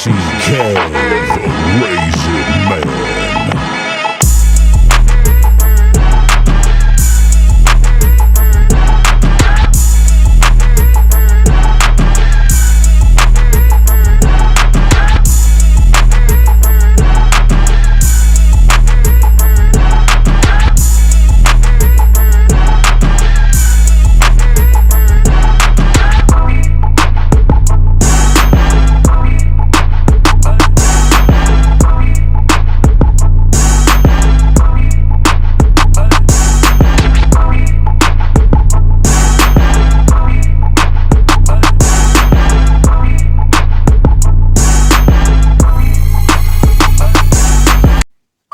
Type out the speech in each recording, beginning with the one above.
Kev, Raisin Man.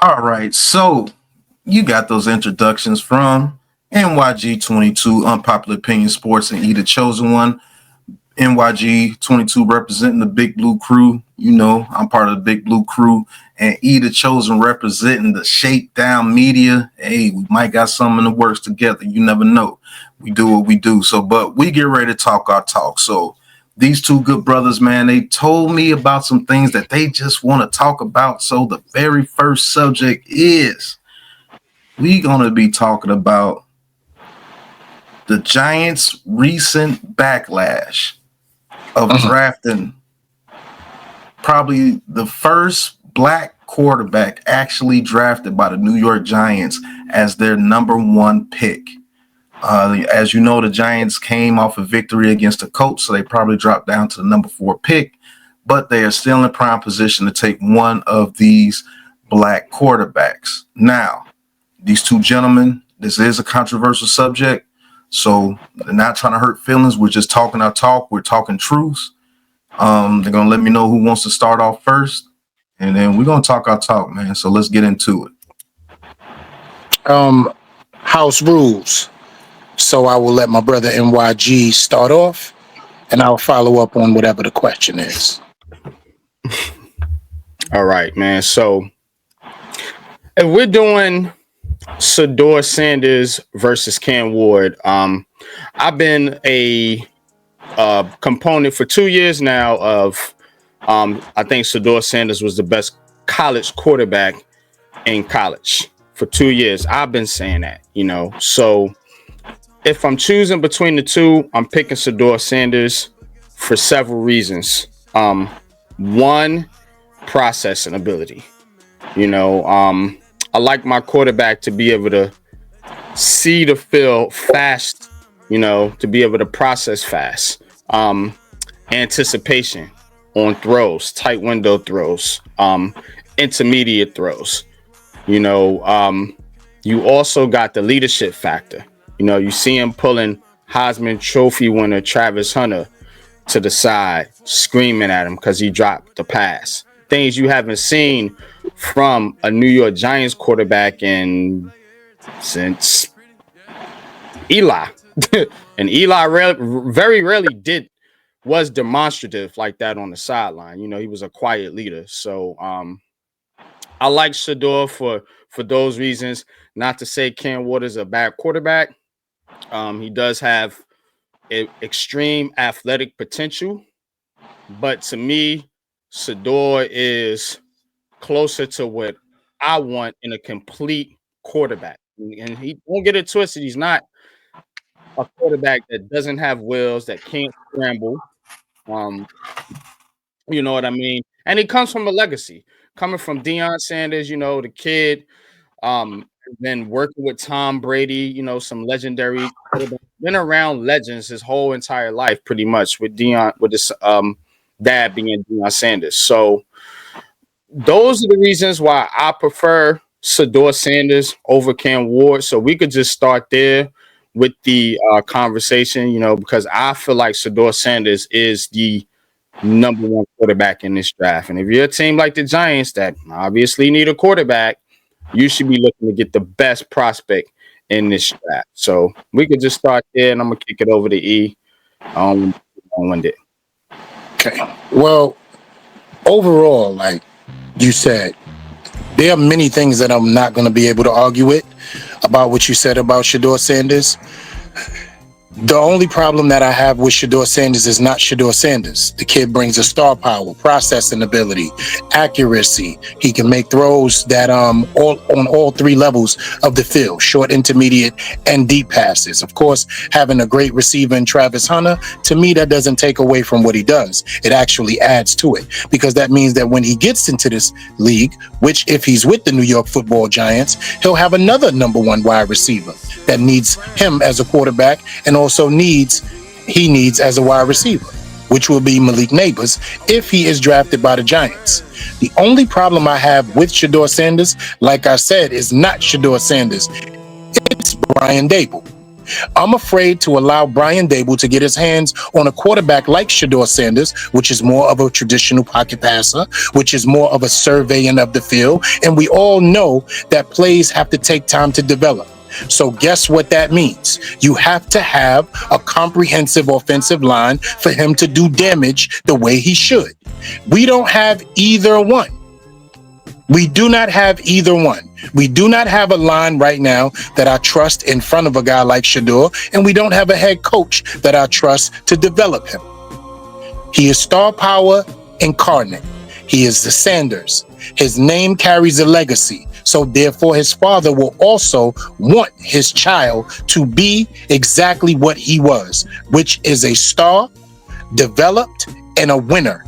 All right, so you got those introductions from NYG 22, Unpopular Opinion Sports, and E the Chosen One. NYG 22 representing the Big Blue Crew. You know, I'm part of the Big Blue Crew. And E the Chosen representing the Shakedown Media. Hey, we might got something in the works together. You never know. We do what we do. So, but we get ready to talk our talk. So these two good brothers, man, they told me about some things that they just want to talk about. So the very first subject is we're going to be talking about the Giants' recent backlash of drafting probably the first black quarterback actually drafted by the New York Giants as their number one pick. As you know, the Giants came off a victory against the Colts, so they probably dropped down to the number 4 pick, but they are still in prime position to take one of these black quarterbacks. Now, these two gentlemen, this is a controversial subject, so they're not trying to hurt feelings. We're just talking our talk. We're talking truths. They're going to let me know who wants to start off first, and then we're going to talk our talk, man. So let's get into it. House rules. So I will let my brother NYG start off, and I'll follow up on whatever the question is. All right, man. So if we're doing Shedeur Sanders versus Cam Ward, I've been a component for 2 years now of I think Shedeur Sanders was the best college quarterback in college. For 2 years, I've been saying that, you know. So if I'm choosing between the two, I'm picking Shedeur Sanders for several reasons. One, processing ability. You know, I like my quarterback to be able to see the field fast, you know, to be able to process fast. Anticipation on throws, tight window throws, intermediate throws. You know, you also got the leadership factor. You know, you see him pulling Heisman Trophy winner Travis Hunter to the side, screaming at him because he dropped the pass. Things you haven't seen from a New York Giants quarterback since Eli. And Eli very rarely was demonstrative like that on the sideline. You know, he was a quiet leader. So I like Shedeur for those reasons. Not to say Cam Ward is a bad quarterback. He does have extreme athletic potential, but to me, Shedeur is closer to what I want in a complete quarterback. And he won't get it twisted. He's not a quarterback that doesn't have wheels, that can't scramble. You know what I mean? And he comes from a legacy, coming from Deion Sanders, you know, the kid. Then working with Tom Brady, you know, some legendary, been around legends his whole entire life, pretty much, with Deion, with his dad being Deion Sanders. So those are the reasons why I prefer Shedeur Sanders over Cam Ward. So we could just start there with the conversation, you know, because I feel like Shedeur Sanders is the number one quarterback in this draft. And if you're a team like the Giants that obviously need a quarterback, you should be looking to get the best prospect in this draft. So we could just start there, and I'm gonna kick it over to E. On it. Okay. Well, overall, like you said, there are many things that I'm not going to be able to argue with about what you said about Shedeur Sanders. The only problem that I have with Shedeur Sanders is not Shedeur Sanders. The kid brings a star power, processing ability, accuracy. He can make throws that on all three levels of the field, short, intermediate, and deep passes. Of course, having a great receiver in Travis Hunter, to me, that doesn't take away from what he does. It actually adds to it, because that means that when he gets into this league, which if he's with the New York Football Giants, he'll have another number one wide receiver that needs him as a quarterback and also needs as a wide receiver, which will be Malik Neighbors if he is drafted by the Giants. The only problem I have with Shedeur Sanders, like I said, is not Shedeur Sanders. It's Brian Dable. I'm afraid to allow Brian Dable to get his hands on a quarterback like Shedeur Sanders, which is more of a traditional pocket passer, which is more of a surveying of the field. And we all know that plays have to take time to develop. So guess what that means? You have to have a comprehensive offensive line for him to do damage the way he should. We don't have either one. We do not have either one. We do not have a line right now that I trust in front of a guy like Shedeur, and we don't have a head coach that I trust to develop him. He is star power incarnate. He is the Sanders. His name carries a legacy. So therefore, his father will also want his child to be exactly what he was, which is a star, developed, and a winner.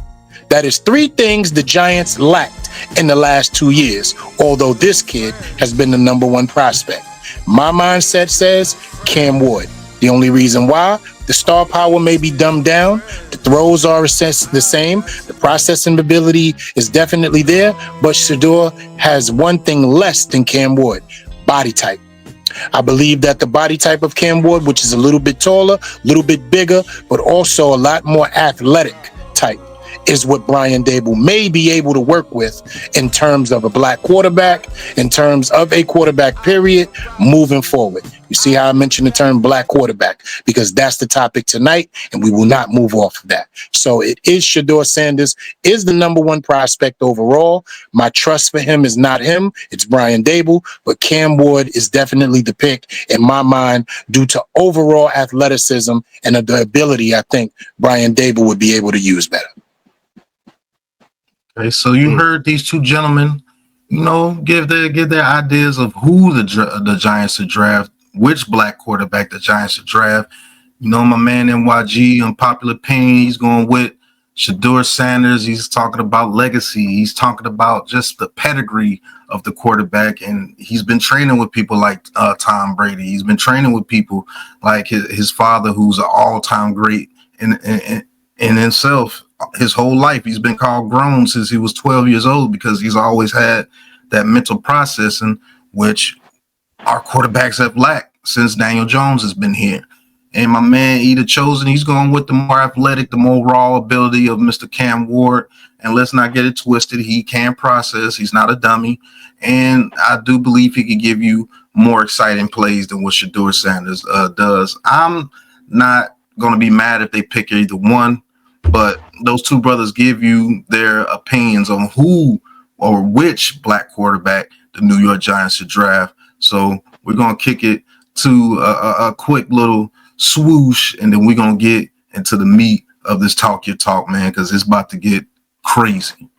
That is three things the Giants lacked in the last 2 years, although this kid has been the number one prospect. My mindset says Cam Ward. The only reason why, the star power may be dumbed down, the throws are the same, the processing ability is definitely there, but Shedeur has one thing less than Cam Ward: body type. I believe that the body type of Cam Ward, which is a little bit taller, a little bit bigger, but also a lot more athletic type, is what Brian Dable may be able to work with in terms of a black quarterback, in terms of a quarterback period, moving forward. You see how I mentioned the term black quarterback, because that's the topic tonight, and we will not move off of that. So it is Shedeur Sanders is the number one prospect overall. My trust for him is not him, it's Brian Dable, but Cam Ward is definitely the pick in my mind due to overall athleticism and the ability I think Brian Dable would be able to use better. Okay, so you heard these two gentlemen, give their ideas of who the Giants should draft, which black quarterback the Giants should draft. My man NYG, unpopular opinion, he's going with Shedeur Sanders. He's talking about legacy. He's talking about just the pedigree of the quarterback, and he's been training with people like Tom Brady. He's been training with people like his father, who's an all-time great in himself. His whole life, he's been called grown since he was 12 years old, because he's always had that mental processing, which our quarterbacks have lacked since Daniel Jones has been here. And my man Eda Chosen, he's going with the more athletic, the more raw ability of Mr. Cam Ward. And let's not get it twisted. He can process. He's not a dummy. And I do believe he could give you more exciting plays than what Shedeur Sanders does. I'm not going to be mad if they pick either one. But those two brothers give you their opinions on who or which black quarterback the New York Giants should draft. So we're going to kick it to a quick little swoosh, and then we're going to get into the meat of this Talk Your Talk, man, because it's about to get crazy.